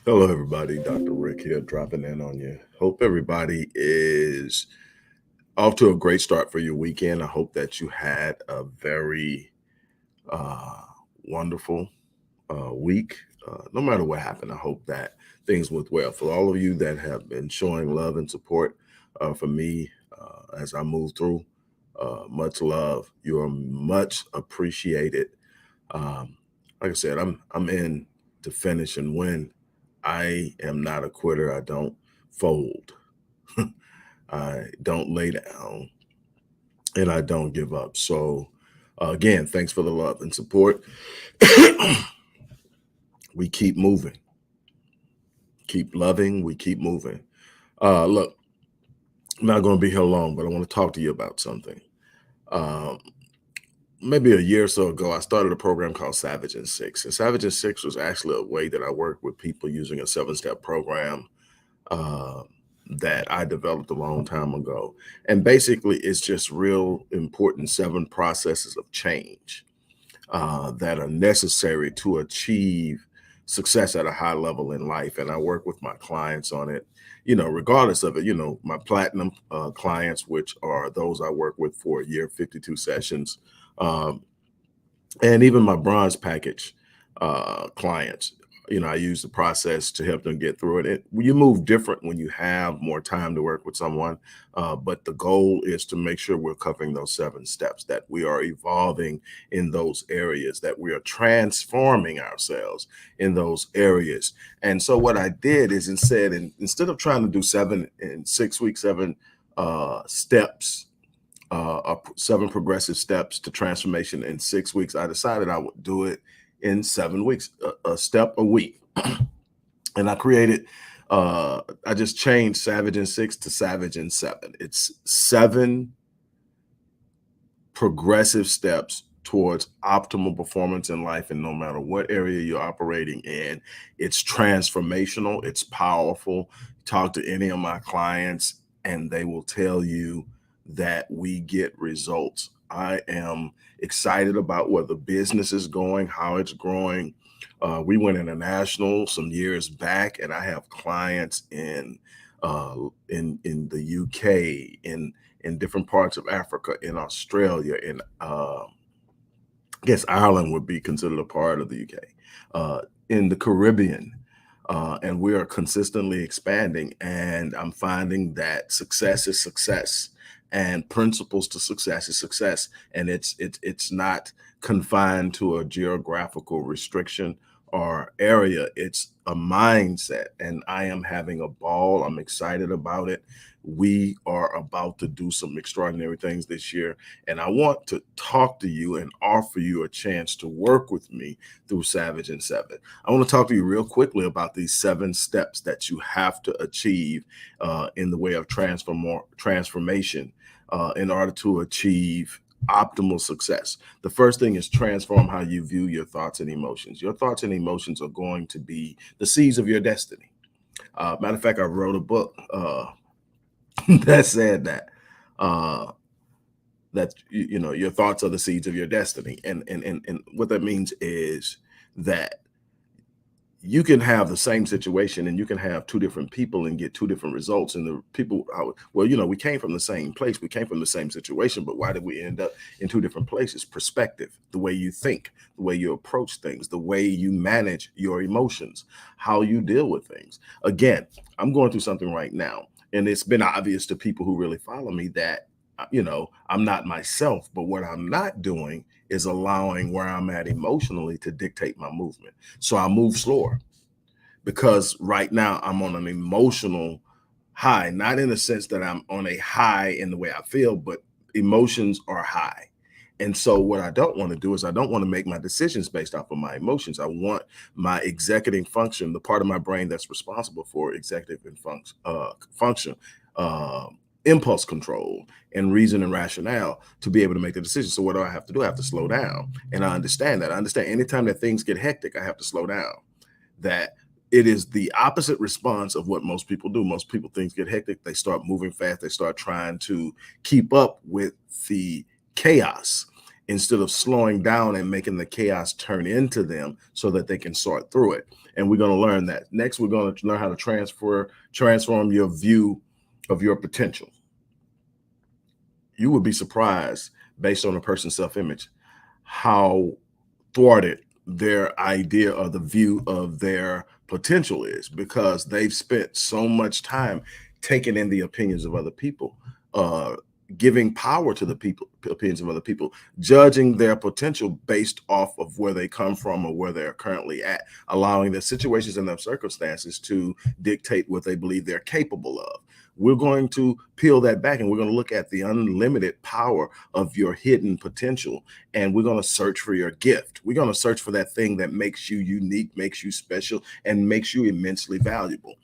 Hello, everybody. Dr. Rick here, dropping in on you. Hope everybody is off to a great start for your weekend. I hope that you had a very uh, wonderful week. No matter what happened, I hope that things went well. For all of you that have been showing love and support for me as I move through, much love. You are much appreciated. Um, like I said, I'm in to finish and win. I am not a quitter. I don't fold. I don't lay down, and I don't give up. So, again, thanks for the love and support. We keep moving, keep loving. We keep moving. Look, I'm not going to be here long, but I want to talk to you about something. Um, Maybe a year or so ago, I started a program called Savage and Six. And Savage and Six was actually a way that I work with people using a 7-step program uh, that I developed a long time ago. And basically, it's just real important 7 processes of change that are necessary to achieve success at a high level in life. And I work with my clients on it, regardless of it, my platinum clients, which are those I work with for a year, 52 sessions. Um, and even my bronze package clients, I use the process to help them get through You move different when you have more time to work with someone, but the goal is to make sure we're covering those 7 steps, that we are evolving in those areas, that we are transforming ourselves in those areas. And so what I did is instead of trying to do 7 steps, 7 progressive steps to transformation in 6 weeks, I decided I would do it in 7 weeks, a step a week. And I just changed Savage and Six to Savage and Seven. It's 7 progressive steps towards optimal performance in life. And no matter what area you're operating in, it's transformational, it's powerful. Talk to any of my clients, and they will tell you that we get results. I am excited about where the business is going, how it's growing. We went international some years back, and I have clients in the UK, in different parts of Africa, in Australia, in I guess Ireland would be considered a part of the UK, in the Caribbean. And we are consistently expanding. And I'm finding that success is success, and principles to success is success. And it's not confined to a geographical restriction or area. It's a mindset. And I am having a ball. I'm excited about it. We are about to do some extraordinary things this year. And I want to talk to you and offer you a chance to work with me through Savage and Seven. I want to talk to you real quickly about these 7 steps that you have to achieve in the way of transformation in order to achieve optimal success. The first thing is transform how you view your thoughts and emotions. Your thoughts and emotions are going to be the seeds of your destiny. Matter of fact, I wrote a book that said uh, that your thoughts are the seeds of your destiny, and what that means is that you can have the same situation and you can have 2 different people and get 2 different results. And the people, well, we came from the same place, we came from the same situation, but why did we end up in 2 different places? Perspective, the way you think, the way you approach things, the way you manage your emotions, how you deal with things. Again, I'm going through something right now, and it's been obvious to people who really follow me that I'm not myself. But what I'm not doing is allowing where I'm at emotionally to dictate my movement. So I move slower, because right now I'm on an emotional high, not in the sense that I'm on a high in the way I feel, but emotions are high. And so what I don't want to do is I don't want to make my decisions based off of my emotions. I want my executive function, the part of my brain that's responsible for executive and function, uh, impulse control and reason and rationale, to be able to make the decision. So what do I have to do? I have to slow down. And I understand that. I understand anytime that things get hectic, I have to slow down. That it is the opposite response of what most people do. Most people, things get hectic, they start moving fast, they start trying to keep up with the chaos. instead of slowing down and making the chaos turn into them so that they can sort through it. And we're going to learn that. Next, we're going to learn how to transform your view of your potential. You would be surprised, based on a person's self-image, how thwarted their idea or the view of their potential is, because they've spent so much time taking in the opinions of other people, uh, giving power to the opinions of other people, judging their potential based off of where they come from or where they're currently at, allowing their situations and their circumstances to dictate what they believe they're capable of. We're going to peel that back, and we're going to look at the unlimited power of your hidden potential, and we're going to search for your gift. We're going to search for that thing that makes you unique, makes you special, and makes you immensely valuable.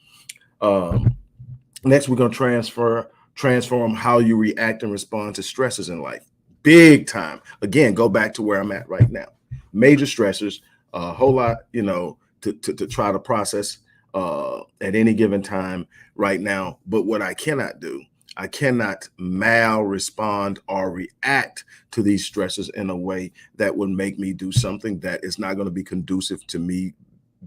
Next, we're going to transform how you react and respond to stresses in life. Big time. Again, go back to where I'm at right now. Major stressors, a whole lot, to try to process at any given time right now. But what I cannot do, I cannot mal-respond or react to these stresses in a way that would make me do something that is not going to be conducive to me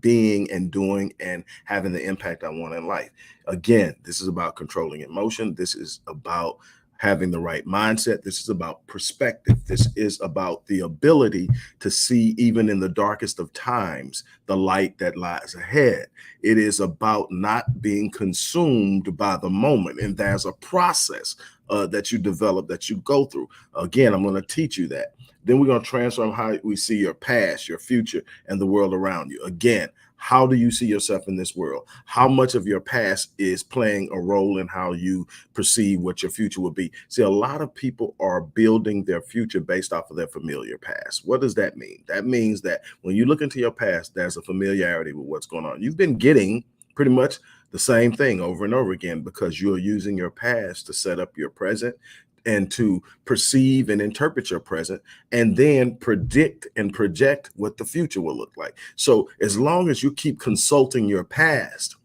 being and doing and having the impact I want in life. Again, this is about controlling emotion. This is about having the right mindset. This is about perspective. This is about the ability to see, even in the darkest of times, the light that lies ahead. It is about not being consumed by the moment. And there's a process that you develop, that you go through. Again, I'm going to teach you that. Then we're going to transform how we see your past, your future, and the world around you. Again, how do you see yourself in this world? How much of your past is playing a role in how you perceive what your future will be? See, a lot of people are building their future based off of their familiar past. What does that mean? That means that when you look into your past, there's a familiarity with what's going on. You've been getting pretty much the same thing over and over again because you're using your past to set up your present and to perceive and interpret your present, and then predict and project what the future will look like. So as long as you keep consulting your past,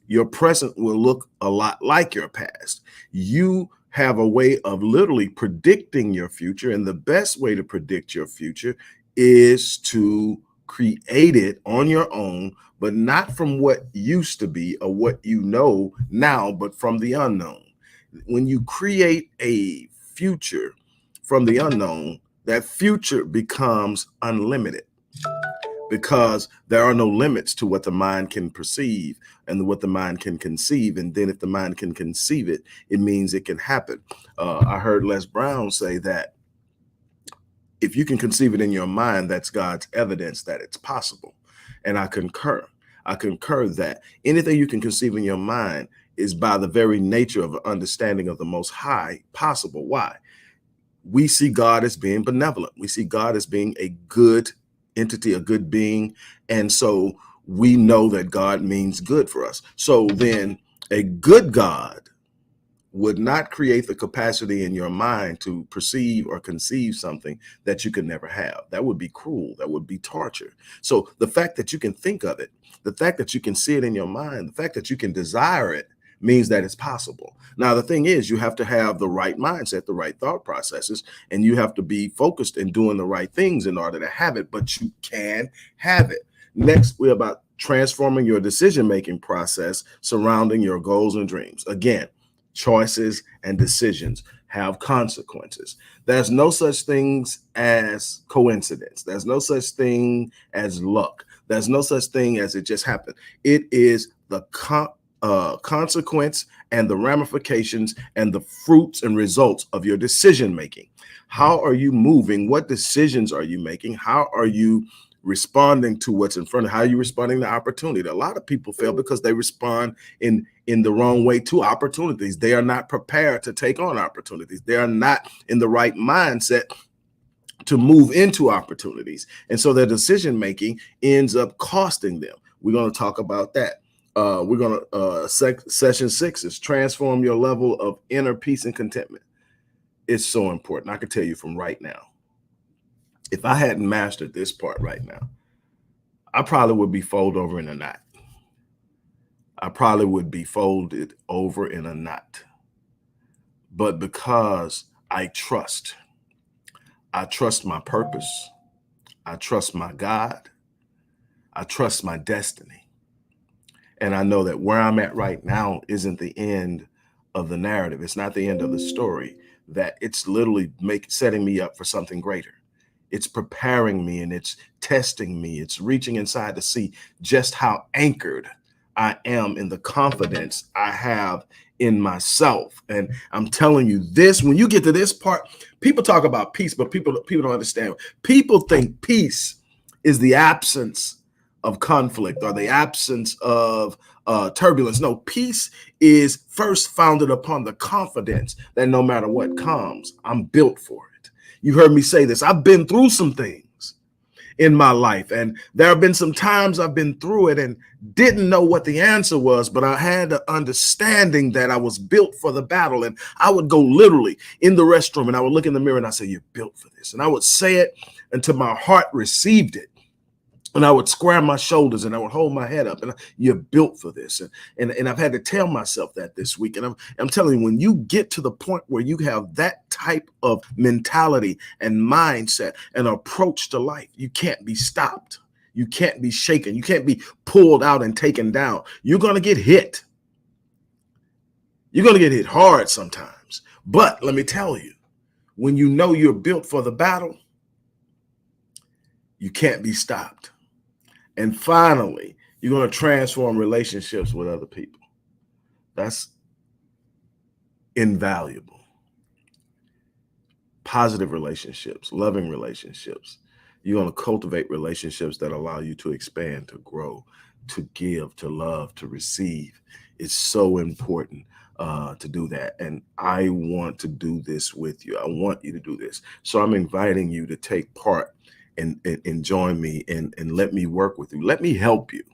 your present will look a lot like your past. You have a way of literally predicting your future, and the best way to predict your future is to create it on your own, but not from what used to be or what you know now, but from the unknown. When you create a future from the unknown, that future becomes unlimited, because there are no limits to what the mind can perceive and what the mind can conceive. And then if the mind can conceive it, it means it can happen. I heard Les Brown say that if you can conceive it in your mind, that's God's evidence that it's possible. And I concur. I concur that anything you can conceive in your mind is by the very nature of understanding of the Most High possible. Why? We see God as being benevolent. We see God as being a good entity, a good being. And so we know that God means good for us. So then a good God would not create the capacity in your mind to perceive or conceive something that you could never have. That would be cruel. That would be torture. So the fact that you can think of it, the fact that you can see it in your mind, the fact that you can desire it, means that it's possible. Now, the thing is, you have to have the right mindset, the right thought processes, and you have to be focused in doing the right things in order to have it, but you can have it. Next, we're about transforming your decision-making process surrounding your goals and dreams. Again, choices and decisions have consequences. There's no such things as coincidence. There's no such thing as luck. There's no such thing as it just happened. It is the consequence and the ramifications and the fruits and results of your decision making. How are you moving? What decisions are you making? How are you responding to what's in front of you? How are you responding to opportunity? A lot of people fail because they respond in the wrong way to opportunities. They are not prepared to take on opportunities. They are not in the right mindset to move into opportunities. And so their decision making ends up costing them. We're going to talk about that. We're going to session 6 is transform your level of inner peace and contentment. It's so important. I can tell you from right now, if I hadn't mastered this part right now, I probably would be folded over in a knot. I probably would be folded over in a knot. But because I trust, I trust my purpose. I trust my God. I trust my destiny. And I know that where I'm at right now isn't the end of the narrative. It's not the end of the story, that it's literally setting me up for something greater. It's preparing me and it's testing me. It's reaching inside to see just how anchored I am in the confidence I have in myself. And I'm telling you this, when you get to this part, people talk about peace, but people don't understand. People think peace is the absence of conflict or the absence of turbulence. No, peace is first founded upon the confidence that no matter what comes, I'm built for it. You heard me say this. I've been through some things in my life, and there have been some times I've been through it and didn't know what the answer was, but I had the understanding that I was built for the battle. And I would go literally in the restroom and I would look in the mirror and I say, "You're built for this." And I would say it until my heart received it. And I would square my shoulders and I would hold my head up, and you're built for this. And I've had to tell myself that this week. And I'm telling you, when you get to the point where you have that type of mentality and mindset and approach to life, you can't be stopped. You can't be shaken. You can't be pulled out and taken down. You're going to get hit. You're going to get hit hard sometimes. But let me tell you, when you know you're built for the battle, you can't be stopped. And finally, you're going to transform relationships with other people. That's invaluable. Positive relationships, loving relationships. You're going to cultivate relationships that allow you to expand, to grow, to give, to love, to receive. It's so important to do that. And I want to do this with you. I want you to do this. So I'm inviting you to take part and join me and let me work with you. Let me help you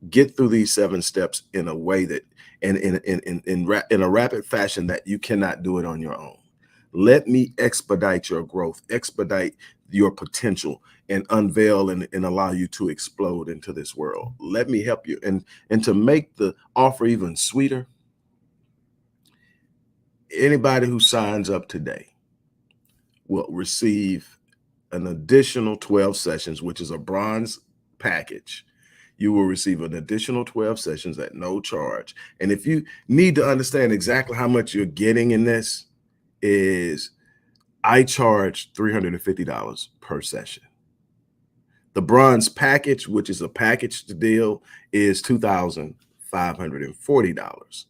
get through these 7 steps in a way that in a rapid fashion that you cannot do it on your own. Let me expedite your growth, expedite your potential, and unveil and allow you to explode into this world. Let me help you. And to make the offer even sweeter, anybody who signs up today will receive an additional 12 sessions, which is a bronze package. You will receive an additional 12 sessions at no charge. And if you need to understand exactly how much you're getting in this, is I charge $350 per session. The bronze package, which is a package deal, is $2,540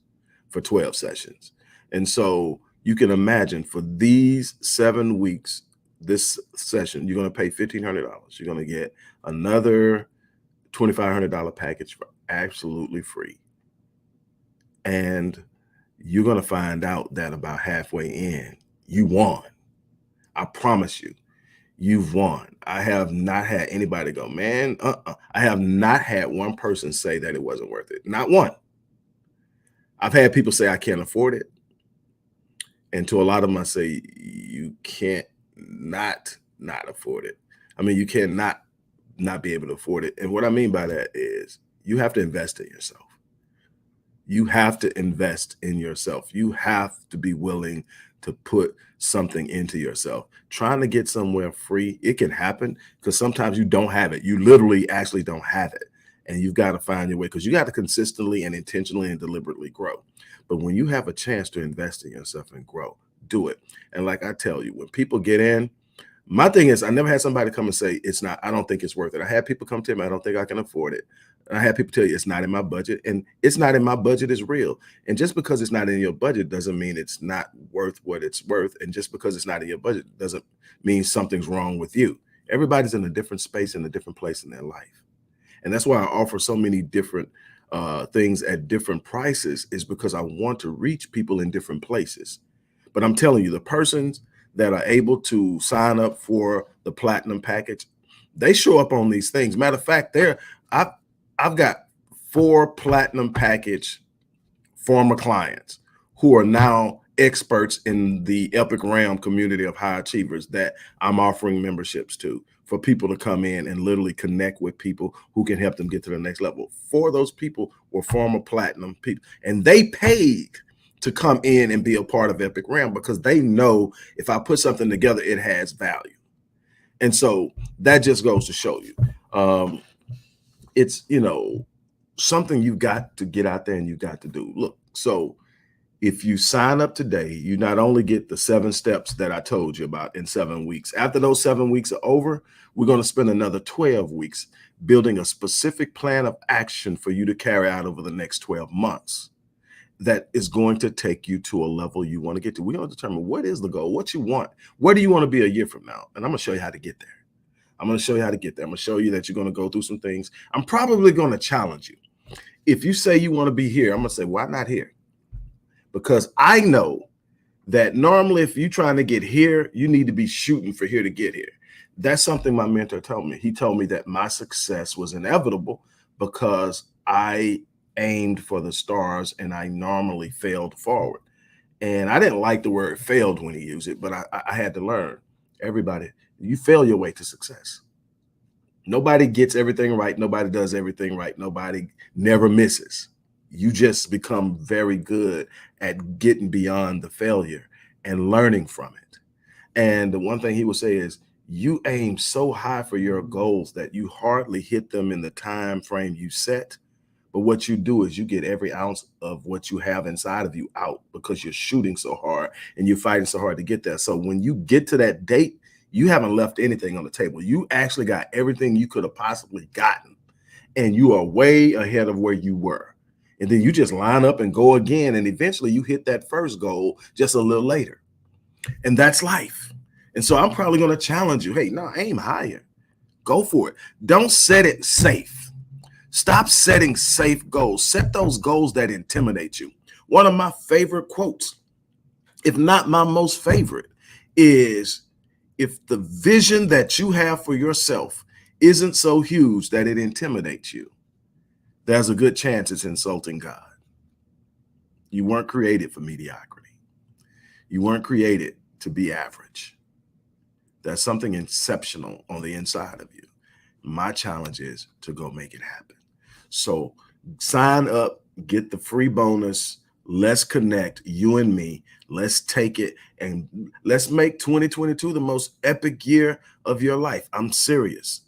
for 12 sessions. And so you can imagine for these 7 weeks, this session, you're going to pay $1,500. You're going to get another $2,500 package for absolutely free. And you're going to find out that about halfway in, you won. I promise you, you've won. I have not had anybody go, man, I have not had one person say that it wasn't worth it. Not one. I've had people say I can't afford it. And to a lot of them, I say, you can't not afford it. I mean, you cannot not be able to afford it. And what I mean by that is you have to invest in yourself. You have to invest in yourself. You have to be willing to put something into yourself. Trying to get somewhere free, it can happen because sometimes you don't have it. You literally actually don't have it. And you've got to find your way because you got to consistently and intentionally and deliberately grow. But when you have a chance to invest in yourself and grow, do it. And like I tell you, when people get in, my thing is I never had somebody come and say, it's not, I don't think it's worth it. I had people come to me, I don't think I can afford it. And I had people tell you it's not in my budget, and it's not in my budget is real. And just because it's not in your budget doesn't mean it's not worth what it's worth. And just because it's not in your budget doesn't mean something's wrong with you. Everybody's in a different space, in a different place in their life. And that's why I offer so many different things at different prices, is because I want to reach people in different places. But I'm telling you, the persons that are able to sign up for the platinum package, they show up on these things. Matter of fact, I've got 4 platinum package former clients who are now experts in the Epic Realm community of high achievers that I'm offering memberships to, for people to come in and literally connect with people who can help them get to the next level. 4 of those people were former platinum people, and they paid to come in and be a part of Epic Realm because they know if I put something together, it has value. And so that just goes to show you, it's, something you've got to get out there and you've got to do. Look, so if you sign up today, you not only get the 7 steps that I told you about in 7 weeks. After those 7 weeks are over, we're going to spend another 12 weeks building a specific plan of action for you to carry out over the next 12 months that is going to take you to a level you want to get to. We're going to determine what is the goal, what you want, where do you want to be a year from now? And I'm going to show you how to get there. I'm going to show you how to get there. I'm going to show you that you're going to go through some things. I'm probably going to challenge you. If you say you want to be here, I'm going to say, why not here? Because I know that normally if you're trying to get here, you need to be shooting for here to get here. That's something my mentor told me. He told me that my success was inevitable because I aimed for the stars and I normally failed forward. And I didn't like the word failed when he used it, but I had to learn. Everybody, you fail your way to success. Nobody gets everything right. Nobody does everything right. Nobody never misses. You just become very good at getting beyond the failure and learning from it. And the one thing he would say is, you aim so high for your goals that you hardly hit them in the time frame you set. But what you do is you get every ounce of what you have inside of you out because you're shooting so hard and you're fighting so hard to get there. So when you get to that date, you haven't left anything on the table. You actually got everything you could have possibly gotten, and you are way ahead of where you were. And then you just line up and go again. And eventually you hit that first goal just a little later. And that's life. And so I'm probably going to challenge you. Hey, no, aim higher. Go for it. Don't set it safe. Stop setting safe goals. Set those goals that intimidate you. One of my favorite quotes, if not my most favorite, is, if the vision that you have for yourself isn't so huge that it intimidates you, there's a good chance it's insulting God. You weren't created for mediocrity. You weren't created to be average. There's something exceptional on the inside of you. My challenge is to go make it happen. So sign up, get the free bonus. Let's connect, you and me. Let's take it and let's make 2022 the most epic year of your life. I'm serious.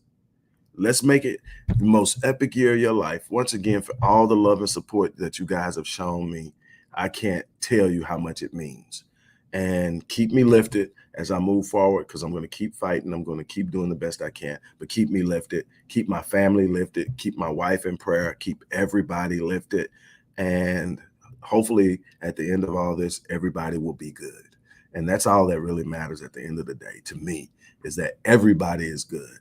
Let's make it the most epic year of your life. Once again, for all the love and support that you guys have shown me, I can't tell you how much it means. And keep me lifted as I move forward, because I'm going to keep fighting. I'm going to keep doing the best I can, but keep me lifted, keep my family lifted, keep my wife in prayer, keep everybody lifted. And hopefully at the end of all this, everybody will be good. And that's all that really matters at the end of the day to me, is that everybody is good.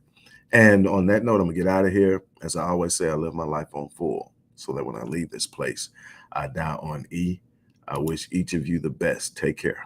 And on that note, I'm gonna get out of here. As I always say, I live my life on full so that when I leave this place, I die on E. I wish each of you the best. Take care.